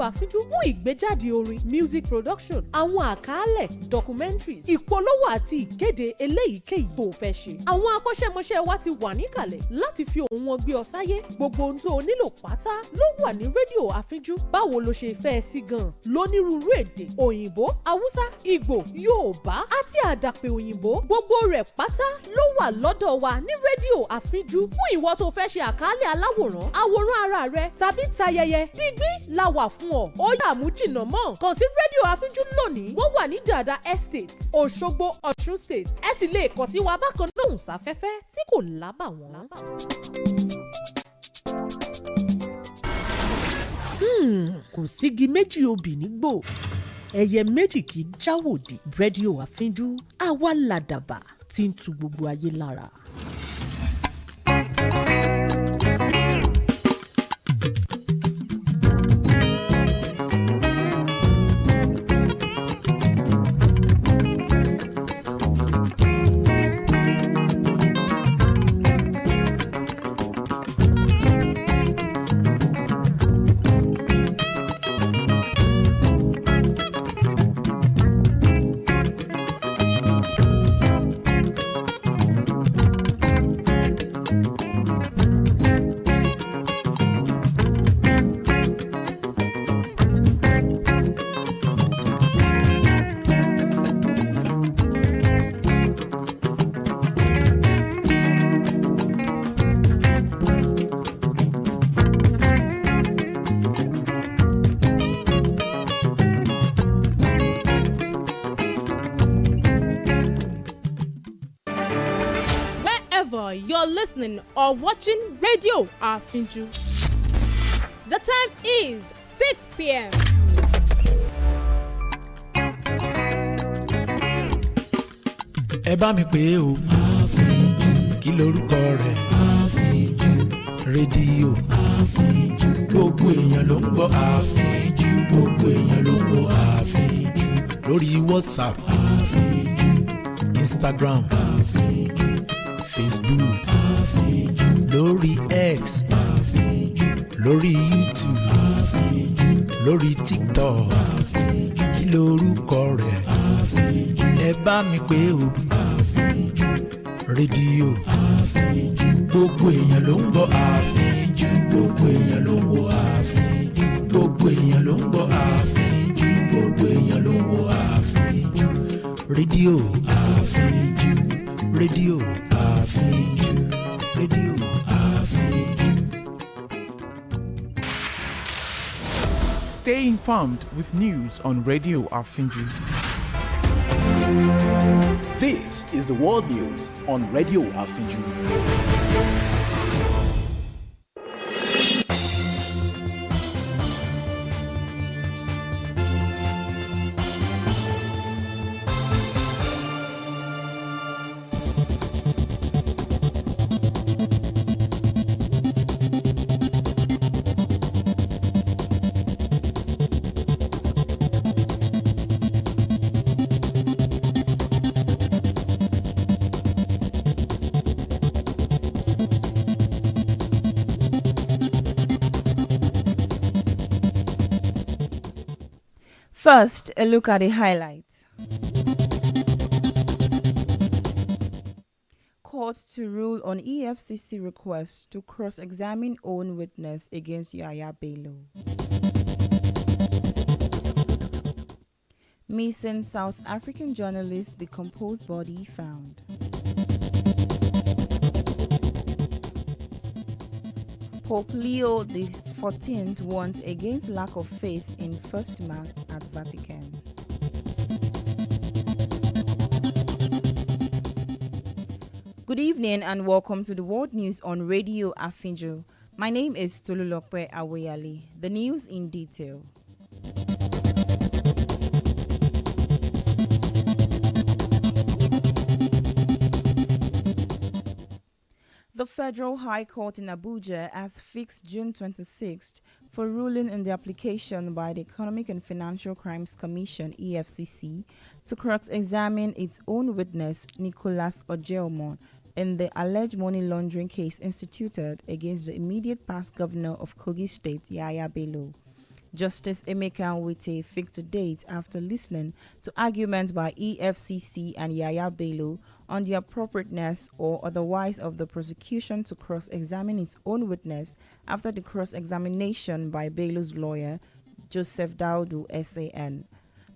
Àfínjú fún ìgbéjáde orin, music production, àwọn àkàálẹ̀, documentaries, ìpolówó àti ìkéde eléyìíkéyìí tó fẹ́ ṣe. Àwọn akọ́ṣẹ́mọṣẹ́ wa ti wà níkàlẹ̀ láti fi ohùn wọn gbé ọ sáyé. Gbogbo ohun tó o nílò pátá ló wà ní rédíò Àfínjú. Báwo lo ṣe fẹ́ sí gan? Lónírúurú èdè, òyìnbó, Haúsá, Ìgbò, Yorùbá àti àdàpè òyìnbó. Gbogbo rẹ̀ pátá ló wà lọ́dọ̀ wa ní rédíò Àfínjú. Fún ìwọ tó fẹ́ ṣe àkàálẹ̀ aláwòrán, àwòrán ara rẹ tàbí tayẹyẹ, dígbí la wà fún ọ. Ó yá mú jìnnà mọ́. Kàn sí rédíò Àfínjú lónìí. Wọ́n wà ní Dàda Estate, Òṣogbo, Ọ̀ṣun State. Ẹ sì lè kàn sí wa bákan lóhùn sáfẹ́fẹ́ tí kò lábàwọ́n. Kò sígi méjì obì nígbò, ẹyẹ méjì kì í jáwòdì. rédíò Àfínjú, àwa làdàbà tí ń tu gbogbo ayé lára. You're listening or watching Radio Àfínjú. The time is 6 p.m. Ẹ bá mi pè o. Àfínjú. Kí lorúkọ rẹ̀? Àfínjú. Rédíò Àfínjú. Gbogbo èèyàn ló ń gbọ́ Àfínjú. Gbogbo èèyàn ló ń wo Àfínjú. Lórí WhatsApp Àfínjú. Instagram Àfínjú. Facebook Àfínjú. Lórí X Àfínjú. Lórí YouTube Àfínjú. Lórí TikTok Àfínjú. Kí lorúkọ rẹ̀? Àfínjú. Ẹ bá mi pè o. Àfínjú. Rédíò Àfínjú. Gbogbo èèyàn ló ń gbọ́ Àfínjú. Gbogbo èèyàn ló ń wo Àfínjú. Gbogbo èèyàn ló ń gbọ́ Àfínjú. Gbogbo èèyàn ló ń wo Àfínjú. Rédíò Àfínjú. Rédíò Àfínjú. Rédíò Àfínjú. Stay informed with news on Radio Àfínjú. This is the world news on Radio Àfínjú. First, a look at the highlights. Court to rule on EFCC request to cross-examine own witness against Yahaya Bello. Missing South African journalist decomposed body found. Pope Leo XIV warns against lack of faith in First Mass at Vatican. Good evening and welcome to the World News on Radio Àfínjú. My name is Tolulope Awoyale. The news in detail. The Federal High Court in Abuja has fixed June 26th for ruling in the application by the Economic and Financial Crimes Commission (EFCC) to cross-examine its own witness, Nicholas Ojeomon, in the alleged money laundering case instituted against the immediate past governor of Kogi State, Yahaya Bello. Justice Emeka Nwite fixed a date after listening to arguments by EFCC and Yaya Bello on the appropriateness or otherwise of the prosecution to cross-examine its own witness after the cross-examination by Bello's lawyer, Joseph Daudu SAN.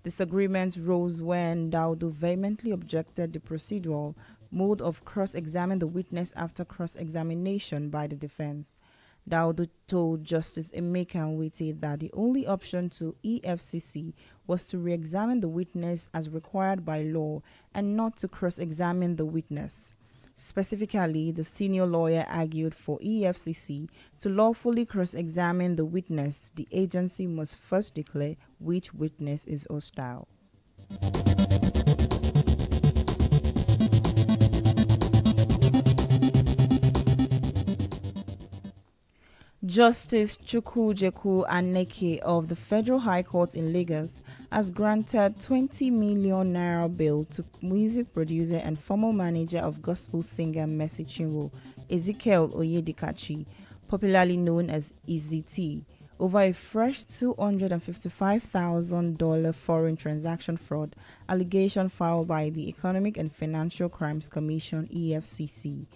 Disagreements rose when Daudu vehemently objected the procedural mode of cross-examine the witness after cross-examination by the defense. Daudu told Justice Emeka Nwite that the only option to EFCC was to re-examine the witness as required by law and not to cross-examine the witness. Specifically, the senior lawyer argued for EFCC to lawfully cross-examine the witness. The agency must first declare which witness is hostile. Justice Chukwujeku Aneke of the Federal High Court in Lagos has granted 20 million naira bail to music producer and former manager of gospel singer Mercy Chinwo, Ezekiel Oyedikachi, popularly known as EZT, over a fresh $255,000 foreign transaction fraud allegation filed by the Economic and Financial Crimes Commission (EFCC).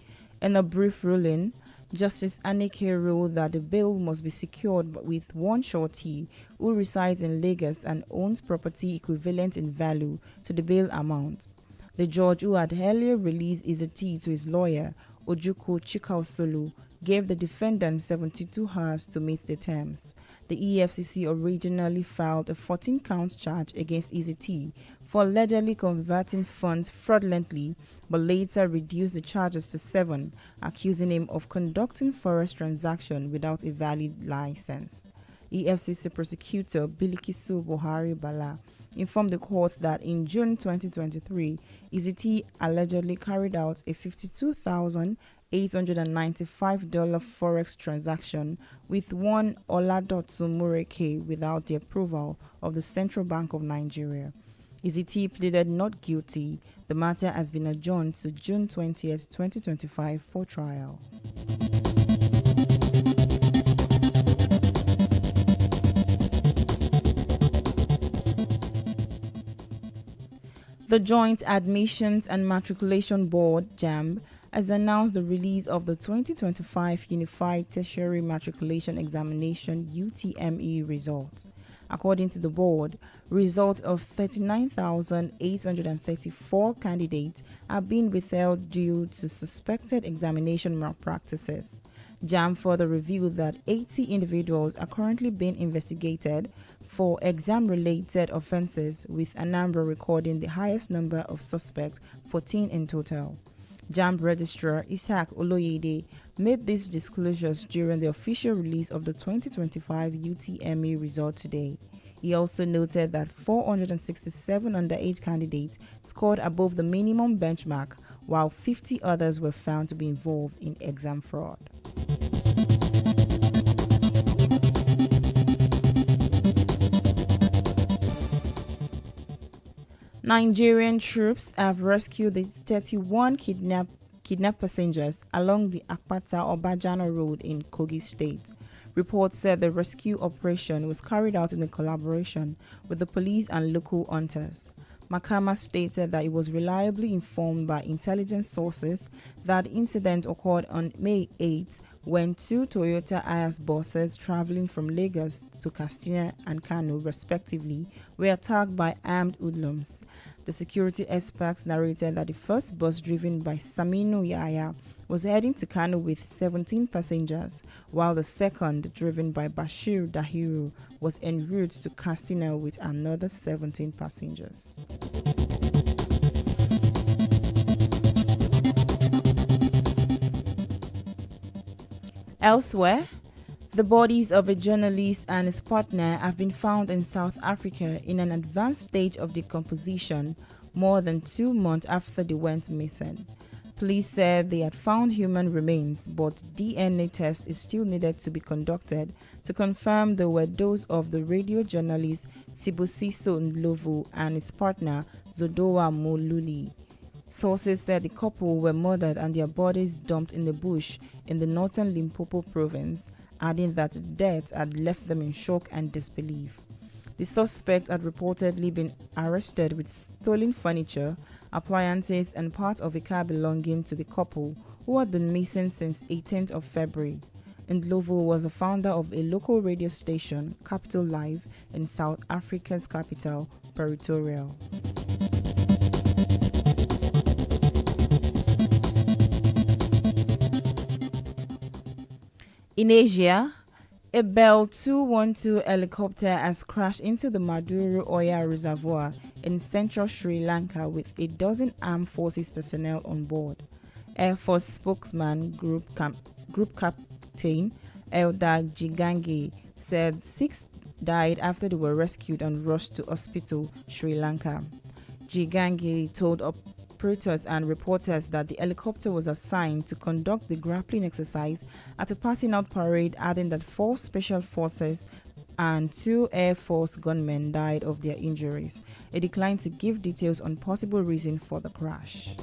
In a brief ruling, Justice Aneke ruled that the bail must be secured with one surety who resides in Lagos and owns property equivalent in value to the bail amount. The judge, who had earlier released EZT to his lawyer, Ojukwu Chikaosolu, gave the defendant 72 hours to meet the terms. The EFCC originally filed a 14-count charge against EZT for allegedly converting funds fraudulently, but later reduced the charges to 7, accusing him of conducting forest transactions without a valid license. EFCC prosecutor Bilikisu Buhari Bala informed the court that in June 2023, EZT allegedly carried out a $52,895 forex transaction with one Oladotu Mureke without the approval of the Central Bank of Nigeria. EZT pleaded not guilty. The matter has been adjourned to June 20th, 2025 for trial. The Joint Admissions and Matriculation Board, JAMB, has announced the release of the 2025 Unified Tertiary Matriculation Examination UTME results. According to the board, results of 39,834 candidates are being withheld due to suspected examination malpractices. JAMB further revealed that 80 individuals are currently being investigated for exam-related offenses, with Anambra recording the highest number of suspects, 14 in total. JAMB Registrar Isaac Oloyede made these disclosures during the official release of the 2025 UTME result today. He also noted that 467 underage candidates scored above the minimum benchmark, while 50 others were found to be involved in exam fraud. Nigerian troops have rescued the 31 kidnapped passengers along the Akpata-Obajana Road in Kogi State. Reports said the rescue operation was carried out in a collaboration with the police and local hunters. Makama stated that it was reliably informed by intelligence sources that the incident occurred on May 8 when two Toyota Hiace buses traveling from Lagos to Katsina and Kano, respectively, were attacked by armed hoodlums. The security experts narrated that the first bus, driven by Saminu Yahya, was heading to Kano with 17 passengers, while the second, driven by Bashir Dahiru, was en route to Katsina with another 17 passengers. Elsewhere, the bodies of a journalist and his partner have been found in South Africa in an advanced stage of decomposition more than 2 months after they went missing. Police said they had found human remains, but DNA test is still needed to be conducted to confirm they were those of the radio journalist Sibusiso Ndlovu and his partner Zodowa Moluli. Sources said the couple were murdered and their bodies dumped in the bush in the northern Limpopo province adding that the death had left them in shock and disbelief. The suspect had reportedly been arrested with stolen furniture, appliances, and part of a car belonging to the couple, who had been missing since 18th of February. Ndlovu was the founder of a local radio station, Capital Live, in South Africa's capital, Pretoria. In Asia, a Bell 212 helicopter has crashed into the Maduro oil reservoir in central Sri Lanka with a dozen armed forces personnel on board. Air Force spokesman Group Captain Eldar Gigangi said 6 died after they were rescued and rushed to hospital, Sri Lanka. Gigangi told operators and reporters that the helicopter was assigned to conduct the grappling exercise at a passing out parade, adding that 4 special forces and 2 Air Force gunmen died of their injuries. It declined to give details on possible reason for the crash.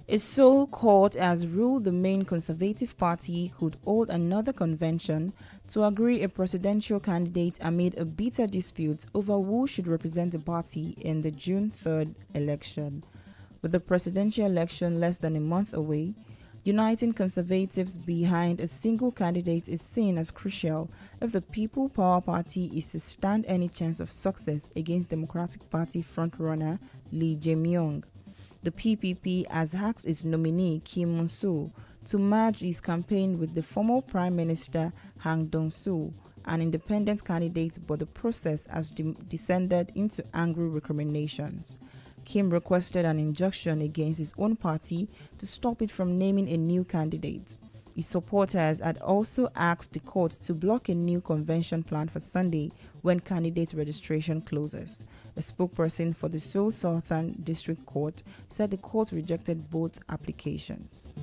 A Seoul court has ruled the main Conservative Party could hold another convention to agree a presidential candidate amid a bitter dispute over who should represent the party in the June 3rd election. With the presidential election less than a month away, uniting Conservatives behind a single candidate is seen as crucial if the People Power Party is to stand any chance of success against Democratic Party frontrunner Lee Jae-myung. The PPP has asked its nominee Kim Moon-soo to merge his campaign with the former Prime Minister Hang Dong-soo, an independent candidate, but the process has descended into angry recriminations. Kim requested an injunction against his own party to stop it from naming a new candidate. His supporters had also asked the court to block a new convention planned for Sunday when candidate registration closes. A spokesperson for the Seoul Southern District Court said the court rejected both applications.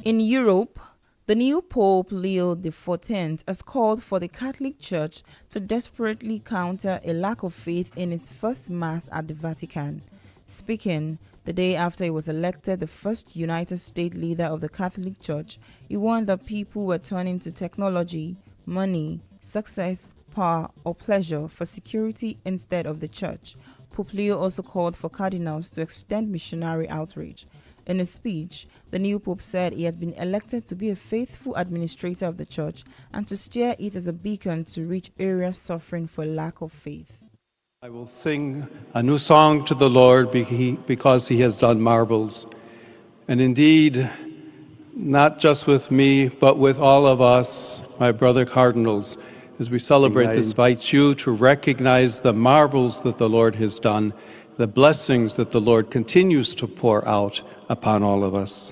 In Europe, the new Pope Leo XIV has called for the Catholic Church to desperately counter a lack of faith in its first Mass at the Vatican. Speaking the day after he was elected the first United States leader of the Catholic Church, he warned that people were turning to technology, money, success, power, or pleasure for security instead of the Church. Pope Leo also called for cardinals to extend missionary outreach. In a speech, the new Pope said he had been elected to be a faithful administrator of the Church and to steer it as a beacon to reach areas suffering for lack of faith. I will sing a new song to the Lord because he has done marvels. And indeed, not just with me, but with all of us, my brother cardinals, as we celebrate this, invite you to recognize the marvels that the Lord has done, the blessings that the Lord continues to pour out upon all of us.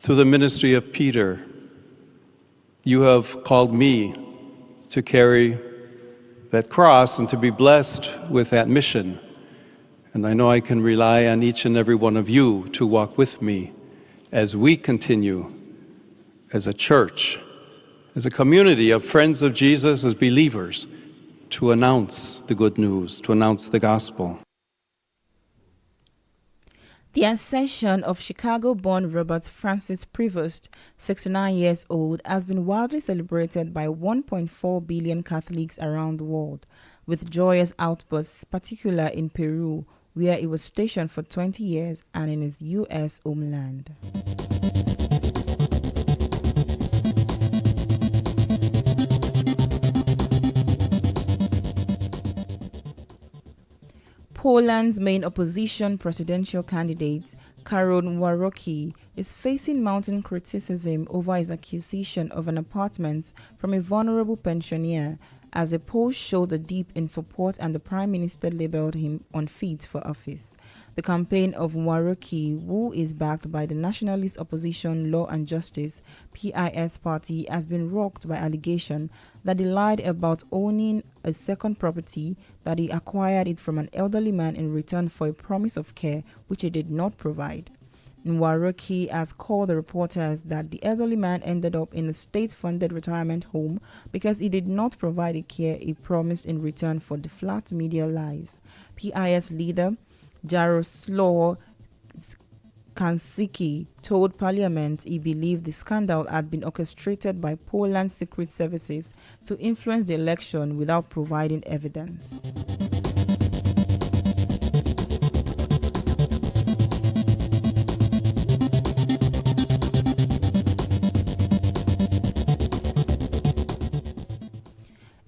Through the ministry of Peter, you have called me to carry that cross and to be blessed with that mission. And I know I can rely on each and every one of you to walk with me as we continue as a church, as a community of friends of Jesus, as believers, to announce the good news, to announce the gospel. The ascension of Chicago-born Robert Francis Prevost, 69 years old, has been widely celebrated by 1.4 billion Catholics around the world, with joyous outbursts, particularly in Peru, where he was stationed for 20 years, and in his U.S. homeland. Poland's main opposition presidential candidate, Karol Nawrocki, is facing mounting criticism over his acquisition of an apartment from a vulnerable pensioner, as a poll showed a dip in support and the Prime Minister labeled him unfit for office. The campaign of Nawrocki, who is backed by the nationalist opposition Law and Justice (PIS) party, has been rocked by allegations that he lied about owning a second property, that he acquired it from an elderly man in return for a promise of care which he did not provide. Nwaroki has called the reporters that the elderly man ended up in a state-funded retirement home because he did not provide the care he promised in return for the flat media lies. PIS leader Jaroslaw Kansiki told Parliament he believed the scandal had been orchestrated by Poland's secret services to influence the election without providing evidence.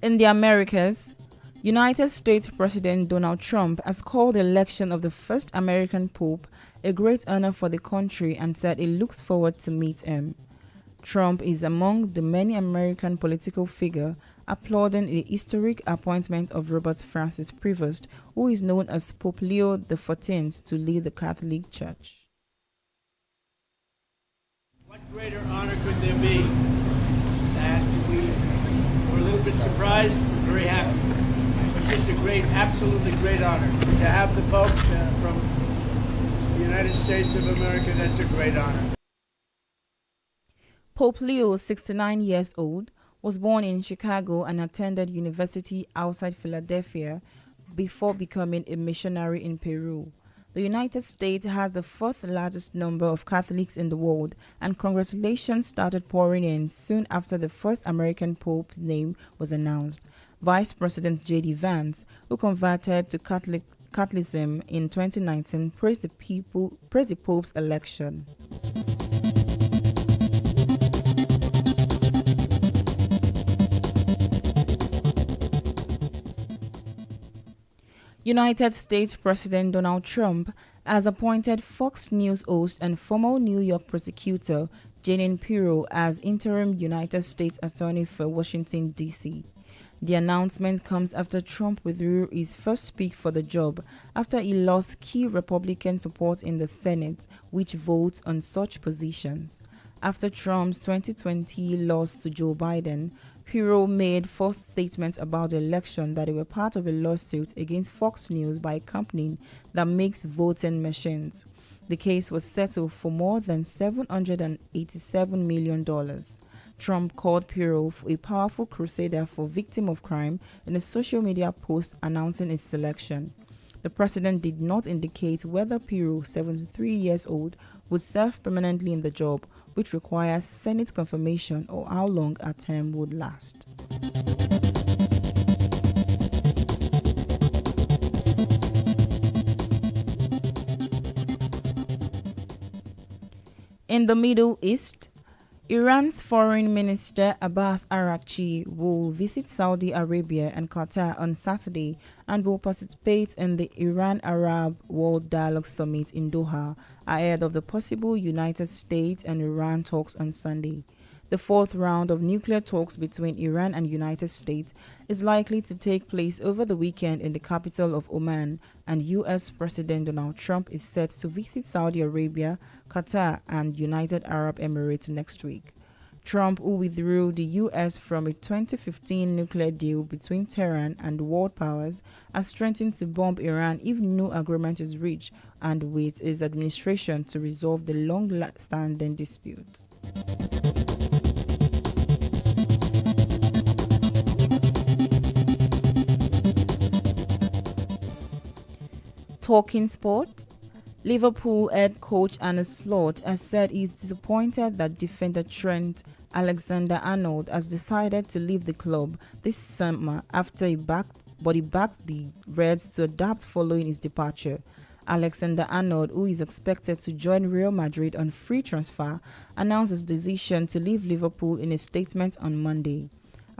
In the Americas, United States President Donald Trump has called the election of the first American Pope a great honor for the country and said he looks forward to meet him. Trump is among the many American political figures applauding the historic appointment of Robert Francis Prevost, who is known as Pope Leo XIV, to lead the Catholic Church. What greater honor could there be? That we were a little bit surprised, very happy. It's just a great, absolutely great honor to have the Pope from the United States of America. That's a great honor. Pope Leo, 69 years old, was born in Chicago and attended university outside Philadelphia before becoming a missionary in Peru. The United States has the fourth largest number of Catholics in the world, and congratulations started pouring in soon after the first American Pope's name was announced. Vice President J.D. Vance, who converted to Catholicism in 2019, praised the Pope's election. United States President Donald Trump has appointed Fox News host and former New York prosecutor Jeanine Pirro as interim United States Attorney for Washington, D.C. The announcement comes after Trump withdrew his first pick for the job after he lost key Republican support in the Senate, which votes on such positions. After Trump's 2020 loss to Joe Biden, Pirro made false statements about the election that they were part of a lawsuit against Fox News by a company that makes voting machines. The case was settled for more than $787 million. Trump called Pirro a powerful crusader for victims of crime in a social media post announcing his selection. The president did not indicate whether Pirro, 73 years old, would serve permanently in the job, which requires Senate confirmation, or how long a term would last. In the Middle East, Iran's Foreign Minister Abbas Araghchi will visit Saudi Arabia and Qatar on Saturday and will participate in the Iran-Arab World Dialogue Summit in Doha ahead of the possible United States and Iran talks on Sunday. The fourth round of nuclear talks between Iran and United States is likely to take place over the weekend in the capital of Oman, and U.S. President Donald Trump is set to visit Saudi Arabia, Qatar, and United Arab Emirates next week. Trump, who withdrew the U.S. from a 2015 nuclear deal between Tehran and world powers, has threatened to bomb Iran if no agreement is reached, and waits his administration to resolve the long-standing dispute. Talking sport, Liverpool head coach Arne Slot has said he's disappointed that defender Trent Alexander-Arnold has decided to leave the club this summer after he backed the Reds to adapt following his departure. Alexander-Arnold, who is expected to join Real Madrid on free transfer, announced his decision to leave Liverpool in a statement on Monday.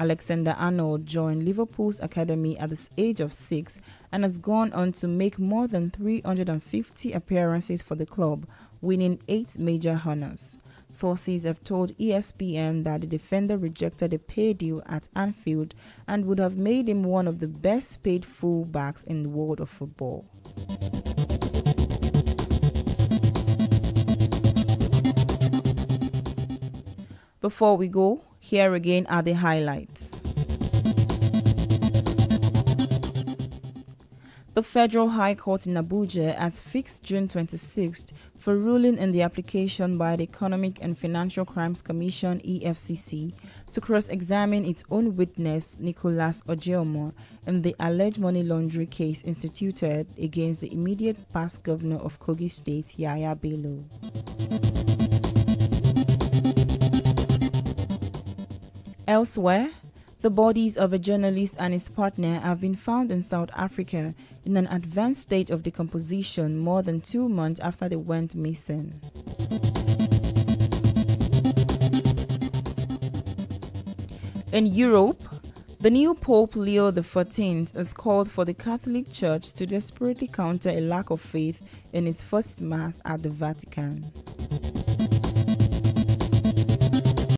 Alexander-Arnold joined Liverpool's academy at the age of 6 and has gone on to make more than 350 appearances for the club, winning 8 major honours. Sources have told ESPN that the defender rejected a pay deal at Anfield and would have made him one of the best paid full-backs in the world of football. Before we go, here again are the highlights. The Federal High Court in Abuja has fixed June 26th for ruling in the application by the Economic and Financial Crimes Commission (EFCC) to cross-examine its own witness Nicholas Ojeomo in the alleged money laundering case instituted against the immediate past governor of Kogi State, Yaya Bello. Elsewhere, the bodies of a journalist and his partner have been found in South Africa in an advanced state of decomposition more than 2 months after they went missing. In Europe, the new Pope Leo XIV has called for the Catholic Church to desperately counter a lack of faith in its first Mass at the Vatican.